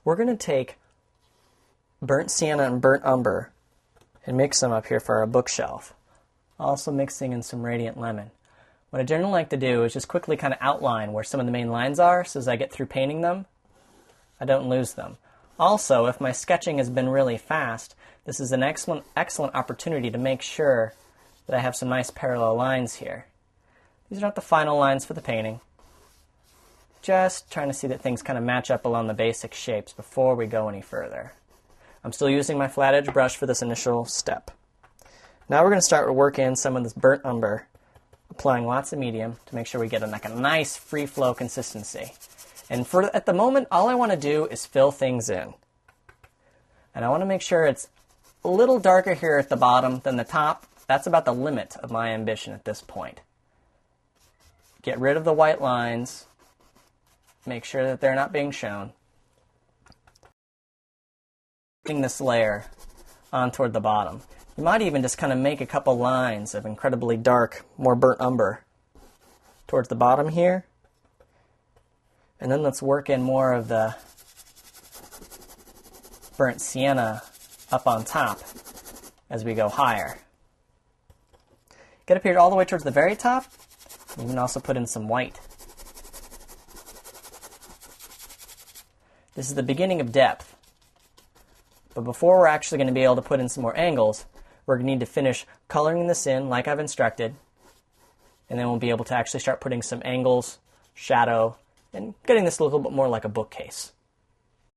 we're going to take burnt sienna and burnt umber and mix them up here for our bookshelf. Also mixing in some radiant lemon. What I generally like to do is just quickly kind of outline where some of the main lines are, so as I get through painting them, I don't lose them. Also, if my sketching has been really fast, this is an excellent opportunity to make sure that I have some nice parallel lines here. These are not the final lines for the painting. Just trying to see that things kind of match up along the basic shapes before we go any further. I'm still using my flat edge brush for this initial step. Now we're going to start to work in some of this burnt umber, applying lots of medium to make sure we get a nice free flow consistency. And at the moment, all I want to do is fill things in. And I want to make sure it's a little darker here at the bottom than the top. That's about the limit of my ambition at this point. Get rid of the white lines. Make sure that they're not being shown. Putting this layer on toward the bottom. You might even just kind of make a couple lines of incredibly dark, more burnt umber towards the bottom here. And then let's work in more of the burnt sienna up on top as we go higher. Get up here all the way towards the very top. You can also put in some white. This is the beginning of depth. But before we're actually going to be able to put in some more angles, we're going to need to finish coloring this in like I've instructed. And then we'll be able to actually start putting some angles, shadow, and getting this a little bit more like a bookcase.